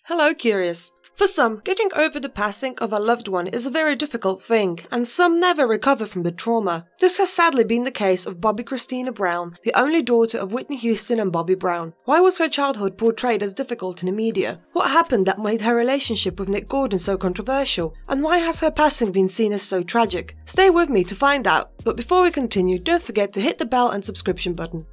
Hello, Curious. For some, getting over the passing of a loved one is a very difficult thing, and some never recover from the trauma. This has sadly been the case of Bobbi Kristina Brown, the only daughter of Whitney Houston and Bobby Brown. Why was her childhood portrayed as difficult in the media? What happened that made her relationship with Nick Gordon so controversial? And why has her passing been seen as so tragic? Stay with me to find out, but before we continue, don't forget to hit the bell and subscription button.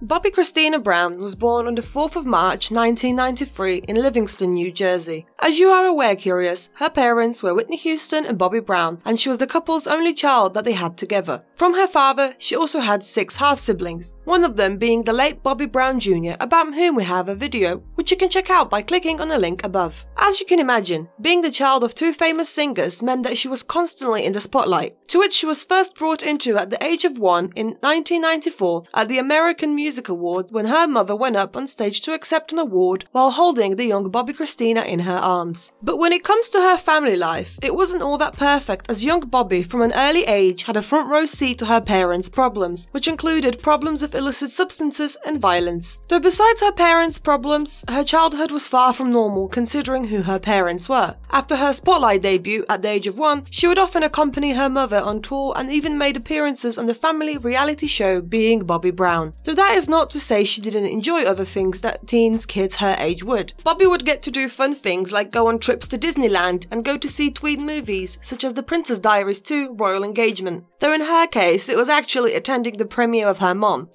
Bobbi Kristina Brown was born on the 4th of March 1993 in Livingston, New Jersey. As you are aware, Curious, her parents were Whitney Houston and Bobby Brown, and she was the couple's only child that they had together. From her father, she also had 6 half-siblings, one of them being the late Bobby Brown Jr., about whom we have a video, which you can check out by clicking on the link above. As you can imagine, being the child of 2 famous singers meant that she was constantly in the spotlight, to which she was first brought into at the age of 1 in 1994 at the American Music Awards, when her mother went up on stage to accept an award while holding the young Bobbi Kristina in her arms. But when it comes to her family life, it wasn't all that perfect, as young Bobbi from an early age had a front row seat to her parents' problems, which included problems of illicit substances and violence. Though besides her parents' problems, her childhood was far from normal considering who her parents were. After her spotlight debut at the age of 1, she would often accompany her mother on tour and even made appearances on the family reality show Being Bobby Brown. Though that is not to say she didn't enjoy other things that teens kids her age would. Bobbi would get to do fun things like go on trips to Disneyland and go to see tween movies such as The Princess Diaries 2 Royal Engagement. Though in her case it was actually attending the premiere of her mom.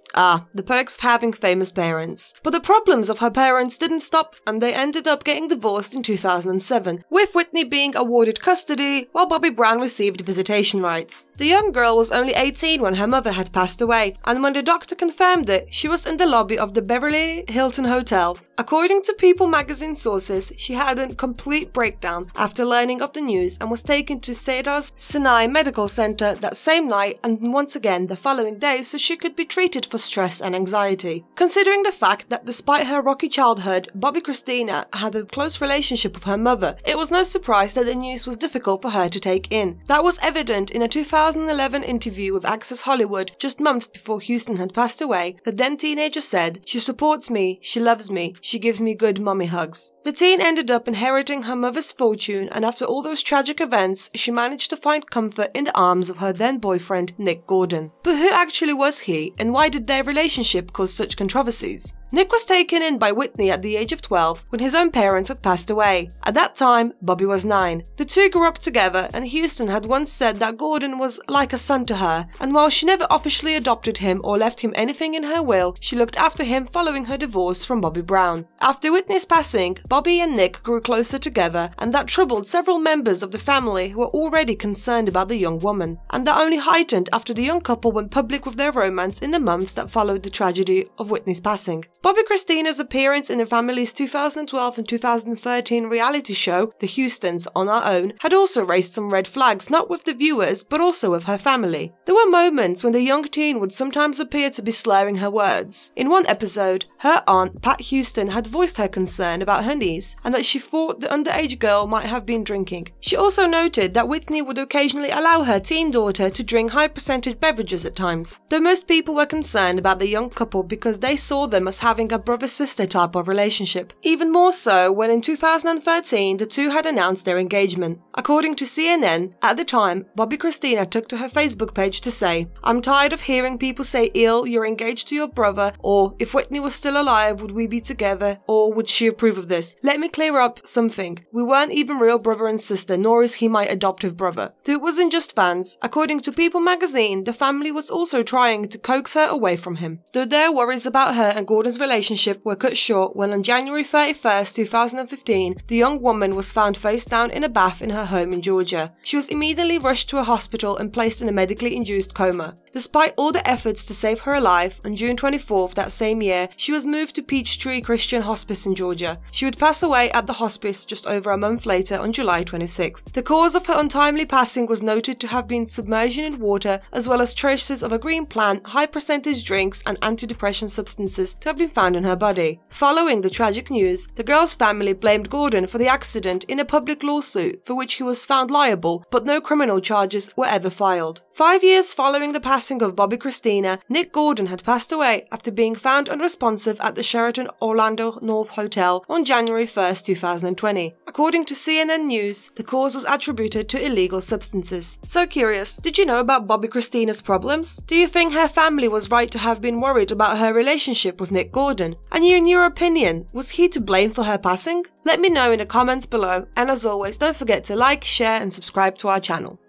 The perks of having famous parents. But the problems of her parents didn't stop, and they ended up getting divorced in 2007, with Whitney being awarded custody while Bobby Brown received visitation rights. The young girl was only 18 when her mother had passed away, and when the doctor confirmed it, she was in the lobby of the Beverly Hilton Hotel. According to People magazine sources, she had a complete breakdown after learning of the news and was taken to Cedars-Sinai Medical Center that same night and once again the following day so she could be treated for stress and anxiety. Considering the fact that despite her rocky childhood, Bobbi Kristina had a close relationship with her mother, it was no surprise that the news was difficult for her to take in. That was evident in a 2011 interview with Access Hollywood just months before Houston had passed away. The then teenager said, "She supports me, she loves me, she gives me good mommy hugs." The teen ended up inheriting her mother's fortune, and after all those tragic events, she managed to find comfort in the arms of her then boyfriend, Nick Gordon. But who actually was he, and why did their relationship cause such controversies? Nick was taken in by Whitney at the age of 12 when his own parents had passed away. At that time, Bobby was 9. The two grew up together, and Houston had once said that Gordon was like a son to her, and while she never officially adopted him or left him anything in her will, she looked after him following her divorce from Bobby Brown. After Whitney's passing, Bobby and Nick grew closer together, and that troubled several members of the family who were already concerned about the young woman. And that only heightened after the young couple went public with their romance in the months that followed the tragedy of Whitney's passing. Bobbi Kristina's appearance in the family's 2012 and 2013 reality show, The Houstons On Our Own, had also raised some red flags, not with the viewers, but also with her family. There were moments when the young teen would sometimes appear to be slurring her words. In one episode, her aunt, Pat Houston, had voiced her concern about her niece, and that she thought the underage girl might have been drinking. She also noted that Whitney would occasionally allow her teen daughter to drink high-percentage beverages at times, though most people were concerned about the young couple because they saw them as having a brother-sister type of relationship. Even more so when in 2013 the two had announced their engagement. According to CNN, at the time, Bobbi Kristina took to her Facebook page to say, "I'm tired of hearing people say, 'Ill, you're engaged to your brother,' or 'If Whitney was still alive, would we be together?' or 'Would she approve of this?' Let me clear up something. We weren't even real brother and sister, nor is he my adoptive brother." Though it wasn't just fans, according to People magazine, the family was also trying to coax her away from him. Though their worries about her and Gordon's relationship were cut short when on January 31st, 2015, the young woman was found face down in a bath in her home in Georgia. She was immediately rushed to a hospital and placed in a medically induced coma. Despite all the efforts to save her alive, on June 24th that same year, she was moved to Peachtree Christian Hospice in Georgia. She would pass away at the hospice just over a month later on July 26th. The cause of her untimely passing was noted to have been submersion in water, as well as traces of a green plant, high-percentage drinks and antidepressant substances to have been been found in her body. Following the tragic news, the girl's family blamed Gordon for the accident in a public lawsuit for which he was found liable, but no criminal charges were ever filed. 5 years following the passing of Bobbi Kristina, Nick Gordon had passed away after being found unresponsive at the Sheraton Orlando North Hotel on January 1st, 2020. According to CNN News, the cause was attributed to illegal substances. So curious, did you know about Bobbi Kristina's problems? Do you think her family was right to have been worried about her relationship with Nick Gordon? And in your opinion, was he to blame for her passing? Let me know in the comments below, and as always, don't forget to like, share and subscribe to our channel.